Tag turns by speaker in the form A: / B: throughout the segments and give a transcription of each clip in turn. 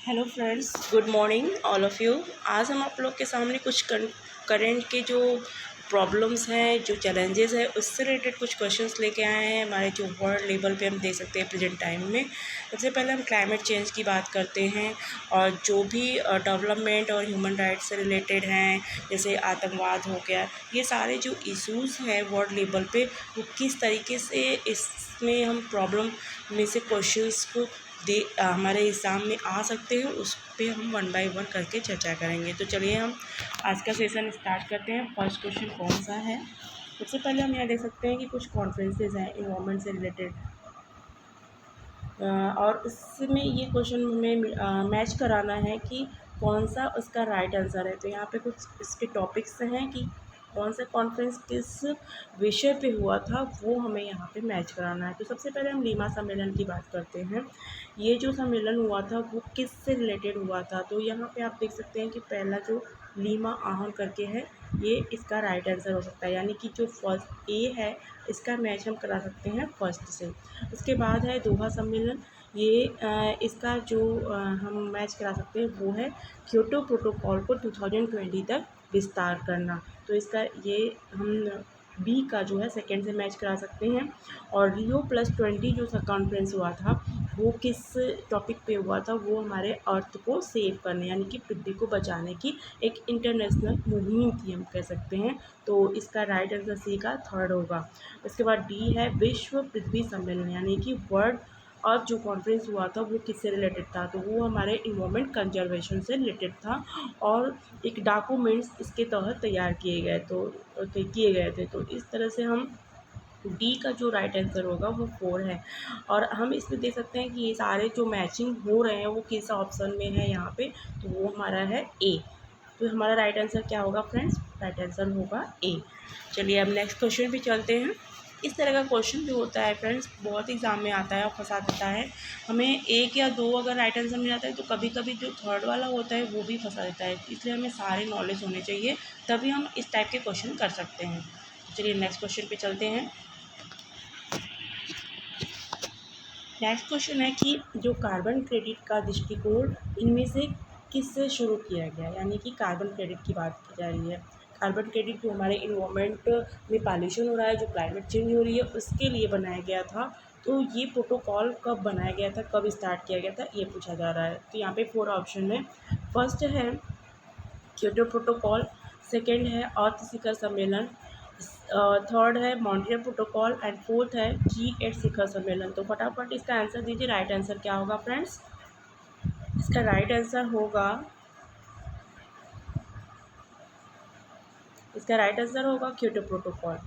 A: Hello friends, good morning all of you. आज हम आप लोग के सामने कुछ करेंट के जो प्रॉब्लम्स हैं, जो चैलेंजेस हैं, उससे रिलेटेड कुछ क्वेश्चंस लेके आए हैं। हमारे जो वर्ल्ड लेवल पे हम देख सकते हैं प्रेजेंट टाइम में। सबसे पहले हम क्लाइमेट चेंज की बात करते हैं और जो भी डेवलपमेंट और ह्यूमन राइट्स से रिलेटेड हैं, जैसे आतंकवाद हो गया, ये सारे जो इश्यूज़ हैं वर्ल्ड लेवल पे, वो किस तरीके से इसमें हम प्रॉब्लम में से क्वेश्चंस को हमारे एग्ज़ाम में आ सकते हैं, उस पे हम वन बाय वन करके चर्चा करेंगे। तो चलिए हम आज का सेशन स्टार्ट करते हैं। फर्स्ट क्वेश्चन कौन सा है? सबसे पहले हम यहाँ देख सकते हैं कि कुछ कॉन्फ्रेंसेस हैं इन्वायरमेंट से रिलेटेड, और उसमें ये क्वेश्चन हमें मैच कराना है कि कौन सा उसका राइट आंसर है। तो यहाँ पे कुछ इसके टॉपिक्स हैं कि कौन सा कॉन्फ्रेंस किस विषय पे हुआ था, वो हमें यहाँ पे मैच कराना है। तो सबसे पहले हम लीमा सम्मेलन की बात करते हैं। ये जो सम्मेलन हुआ था वो किस से रिलेटेड हुआ था? तो यहाँ पे आप देख सकते हैं कि पहला जो लीमा आहन करके है, ये इसका राइट आंसर हो सकता है, यानी कि जो फर्स्ट ए है इसका मैच हम करा सकते हैं फर्स्ट से। उसके बाद है दोहा सम्मेलन। ये इसका जो हम मैच करा सकते हैं वो है क्योटो प्रोटोकॉल को 2020 तक विस्तार करना। तो इसका ये हम बी का जो है सेकंड से मैच करा सकते हैं। और Rio+20 जो कॉन्फ्रेंस हुआ था वो किस टॉपिक पे हुआ था? वो हमारे अर्थ को सेव करने, यानी कि पृथ्वी को बचाने की एक इंटरनेशनल मुहिम थी, हम कह सकते हैं। तो इसका राइट आंसर सी का थर्ड होगा। उसके बाद डी है विश्व पृथ्वी सम्मेलन, यानी कि वर्ल्ड अर्थ जो कॉन्फ्रेंस हुआ था वो किससे रिलेटेड था? तो वो हमारे इन्वायरमेंट कंजर्वेशन से रिलेटेड था और एक डॉक्यूमेंट्स इसके तहत तैयार किए गए थे। तो इस तरह से हम डी का जो राइट आंसर होगा वो 4 है। और हम इसमें देख सकते हैं कि ये सारे जो मैचिंग हो रहे हैं वो किस ऑप्शन में है यहाँ पे, तो वो हमारा है ए। तो हमारा राइट आंसर क्या होगा फ्रेंड्स? राइट आंसर होगा ए। चलिए अब नेक्स्ट क्वेश्चन पे चलते हैं। इस तरह का क्वेश्चन जो होता है फ्रेंड्स बहुत एग्जाम में आता है और फंसा देता है। हमें एक या दो अगर राइट आंसर मिल जाता है तो कभी कभी जो थर्ड वाला होता है वो भी फंसा देता है। इसलिए हमें सारे नॉलेज होने चाहिए, तभी हम इस टाइप के क्वेश्चन कर सकते हैं। चलिए नेक्स्ट क्वेश्चन पे चलते हैं। नेक्स्ट क्वेश्चन है कि जो कार्बन क्रेडिट का दृष्टिकोण इनमें से किससे शुरू किया गया, यानी कि कार्बन क्रेडिट की बात की जा रही है। कार्बन क्रेडिट जो हमारे इन्वायरमेंट में पॉल्यूशन हो रहा है, जो क्लाइमेट चेंज हो रही है, उसके लिए बनाया गया था। तो ये प्रोटोकॉल कब बनाया गया था, कब स्टार्ट किया गया था, ये पूछा जा रहा है। तो यहाँ पे 4 ऑप्शन है। फर्स्ट है क्योटो प्रोटोकॉल, सेकेंड है अर्थ शिखर सम्मेलन, थर्ड है मॉन्ट्रियल प्रोटोकॉल एंड फोर्थ है G8 शिखर सम्मेलन। तो फटाफट इसका आंसर दीजिए। राइट आंसर क्या होगा फ्रेंड्स? इसका राइट आंसर होगा क्योटो प्रोटोकॉल।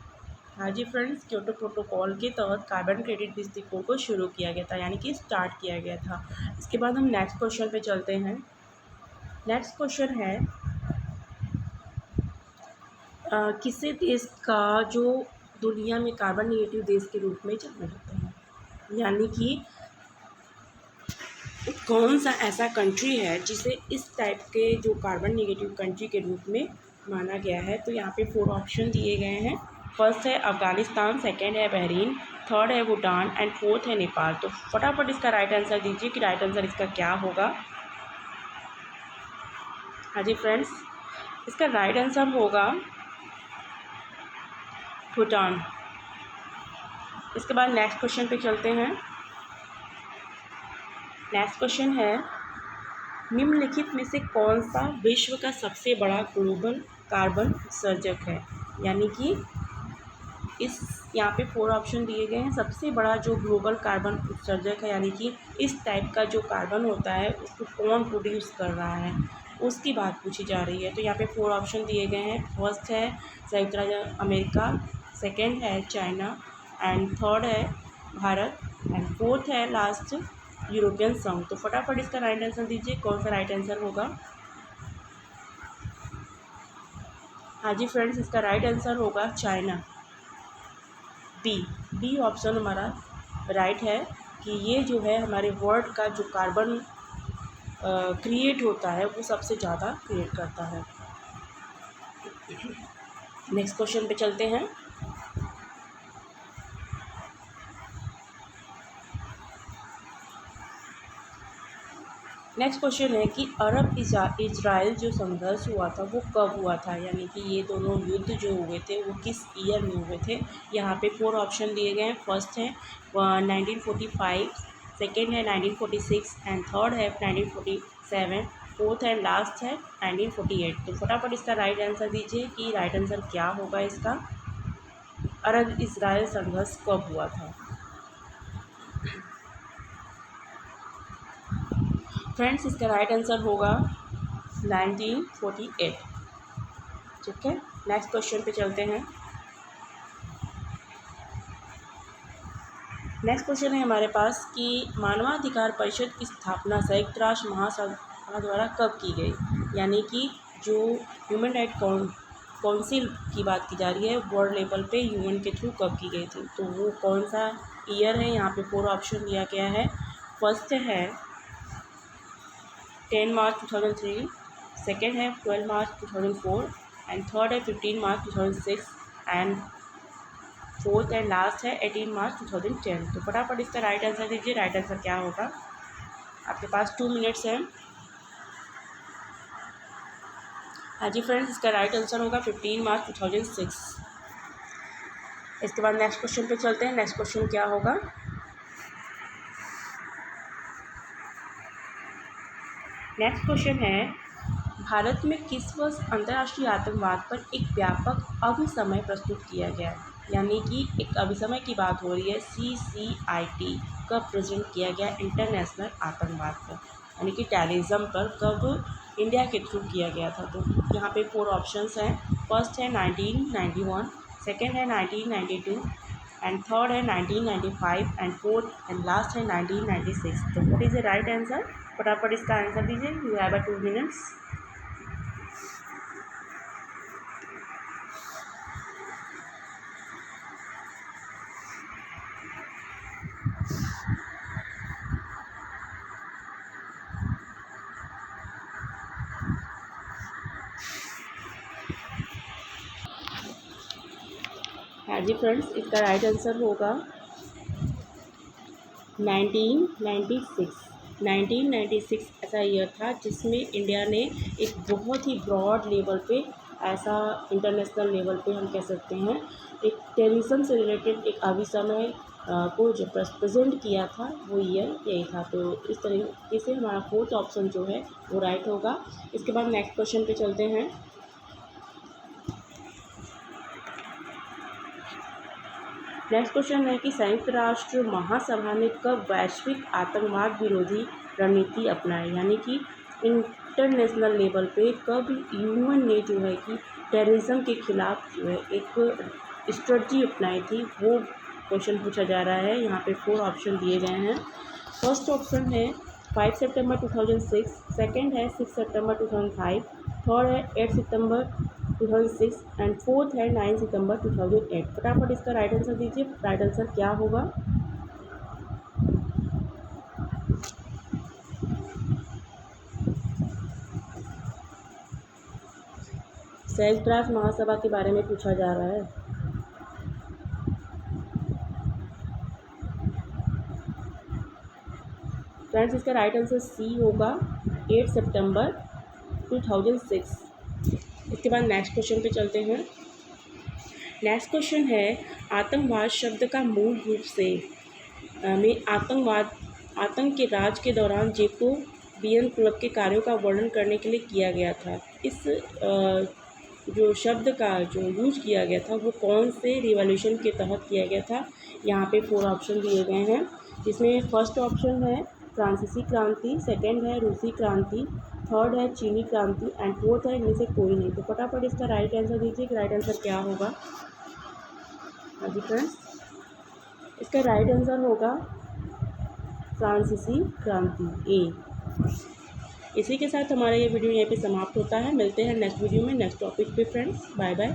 A: हाँ जी फ्रेंड्स, क्योटो प्रोटोकॉल के तहत कार्बन क्रेडिट दृष्टिकोण को शुरू किया गया था, यानी कि स्टार्ट किया गया था। इसके बाद हम नेक्स्ट क्वेश्चन पे चलते हैं। नेक्स्ट क्वेश्चन है किसी देश का जो दुनिया में कार्बन निगेटिव देश के रूप में जाना जाता है, यानी कि कौन सा ऐसा कंट्री है जिसे इस टाइप के जो कार्बन निगेटिव कंट्री के रूप में माना गया है। तो यहाँ पे 4 ऑप्शन दिए गए हैं। फर्स्ट है अफ़गानिस्तान, सेकंड है बहरीन, थर्ड है भूटान एंड फोर्थ है नेपाल। तो फटाफट इसका राइट आंसर दीजिए कि राइट आंसर इसका क्या होगा। हाँ जी फ्रेंड्स, इसका राइट आंसर होगा भूटान। इसके बाद नेक्स्ट क्वेश्चन पे चलते हैं। नेक्स्ट क्वेश्चन है निम्नलिखित में से कौन सा विश्व का सबसे बड़ा ग्लोबल कार्बन उत्सर्जक है, यानी कि इस यहाँ पे 4 ऑप्शन दिए गए हैं। सबसे बड़ा जो ग्लोबल कार्बन उत्सर्जक है, यानी कि इस टाइप का जो कार्बन होता है उसको कौन प्रोड्यूस कर रहा है, उसकी बात पूछी जा रही है। तो यहाँ पे 4 ऑप्शन दिए गए हैं। फर्स्ट है संयुक्त राज्य अमेरिका, सेकेंड है चाइना एंड थर्ड है भारत एंड फोर्थ है लास्ट यूरोपियन संघ। तो फटाफट इसका राइट आंसर दीजिए, कौन सा राइट आंसर होगा। हाँ जी फ्रेंड्स, इसका राइट आंसर होगा चाइना, बी ऑप्शन हमारा राइट है कि ये जो है हमारे वर्ल्ड का जो कार्बन क्रिएट होता है वो सबसे ज़्यादा क्रिएट करता है। नेक्स्ट क्वेश्चन पे चलते हैं। नेक्स्ट क्वेश्चन है कि अरब इजराइल जो संघर्ष हुआ था वो कब हुआ था, यानी कि ये दोनों युद्ध जो हुए थे वो किस ईयर में हुए थे। यहाँ पे 4 ऑप्शन दिए गए हैं। फर्स्ट है 1945, सेकेंड है 1946 एंड थर्ड है 1947, फोर्थ एंड लास्ट है 1948। तो फटाफट इसका राइट आंसर दीजिए कि राइट आंसर क्या होगा इसका, अरब इजराइल संघर्ष कब हुआ था। फ्रेंड्स इसका राइट आंसर होगा 1948। ठीक है, नेक्स्ट क्वेश्चन पे चलते हैं। नेक्स्ट क्वेश्चन है हमारे पास कि मानवाधिकार परिषद की स्थापना संयुक्त राष्ट्र महासभा द्वारा कब की गई, यानी कि जो ह्यूमन राइट काउंसिल की बात की जा रही है वर्ल्ड लेवल पे यूएन के थ्रू कब की गई थी, तो वो कौन सा ईयर है। यहाँ पे 4 ऑप्शन दिया गया है। फर्स्ट है 10 मार्च 2003, सेकेंड है 12 मार्च 2004 एंड थर्ड है 15 मार्च 2006 एंड फोर्थ एंड लास्ट है 18 मार्च 2010। तो फटाफट इसका राइट आंसर दीजिए, राइट आंसर क्या होगा। आपके पास 2 मिनट्स हैं। हाँ जी फ्रेंड्स, इसका राइट आंसर होगा 15 मार्च 2006। इसके बाद नेक्स्ट क्वेश्चन पे चलते हैं। नेक्स्ट क्वेश्चन क्या होगा। नेक्स्ट क्वेश्चन है भारत में किस वर्ष अंतर्राष्ट्रीय आतंकवाद पर एक व्यापक अभिसमय प्रस्तुत किया गया, यानी कि एक अभिसमय की बात हो रही है। CCIT कब प्रेजेंट किया गया इंटरनेशनल आतंकवाद पर, यानी कि टेररिज्म पर कब इंडिया के थ्रू किया गया था। तो यहाँ पे 4 ऑप्शंस हैं। फर्स्ट है 1991, सेकेंड है 1992 एंड थर्ड है 1995 एंड फोर्थ एंड लास्ट है 1996। तो what is the right answer. फटाफट इसका आंसर दीजिए, यू हैव 2 मिनट्स। हाँ जी फ्रेंड्स, इसका राइट आंसर होगा 1996। 1996 ऐसा ईयर था जिसमें इंडिया ने एक बहुत ही ब्रॉड लेवल पे, ऐसा इंटरनेशनल लेवल पे हम कह सकते हैं, एक टेररिज्म से रिलेटेड एक अभिसमय को जो प्रेजेंट किया था वो ईयर यही था। तो इस तरीके से हमारा 4th ऑप्शन जो है वो राइट होगा। इसके बाद नेक्स्ट क्वेश्चन पे चलते हैं। नेक्स्ट क्वेश्चन है कि संयुक्त राष्ट्र महासभा ने कब वैश्विक आतंकवाद विरोधी रणनीति अपनाई, यानी कि इंटरनेशनल लेवल पे कब यूएन ने जो है कि टेररिज्म के खिलाफ जो है एक स्ट्रेटजी अपनाई थी, वो क्वेश्चन पूछा जा रहा है। यहाँ पे 4 ऑप्शन दिए गए हैं। फर्स्ट ऑप्शन है 5 सितंबर 2006, सेकेंड है 6 सितंबर 2005, थर्ड है 8 सितंबर 2006 एंड फोर्थ है 9 सितंबर 2008। फटाफट इसका राइट आंसर दीजिए, राइट आंसर क्या होगा। संयुक्त राष्ट्र महासभा के बारे में पूछा जा रहा है। फ्रेंड्स इसका राइट आंसर सी होगा, 8 सितंबर 2006। इसके बाद नेक्स्ट क्वेश्चन पे चलते हैं। नेक्स्ट क्वेश्चन है आतंकवाद शब्द का मूल रूप से में आतंक के राज के दौरान जैकोबियन क्लब के कार्यों का वर्णन करने के लिए किया गया था। इस जो शब्द का जो यूज किया गया था वो कौन से रिवॉल्यूशन के तहत किया गया था। यहाँ पे 4 ऑप्शन दिए गए हैं, जिसमें फर्स्ट ऑप्शन है फ्रांसीसी क्रांति, सेकेंड है रूसी क्रांति, थर्ड है चीनी क्रांति एंड फोर्थ है इनमें से कोई नहीं। तो फटाफट इसका राइट आंसर दीजिए कि राइट आंसर क्या होगा। हाँ जी फ्रेंड्स, इसका राइट आंसर होगा फ्रांसीसी क्रांति ए। इसी के साथ हमारा ये वीडियो यहीं पे समाप्त होता है। मिलते हैं नेक्स्ट वीडियो में नेक्स्ट टॉपिक पे फ्रेंड्स। Bye bye.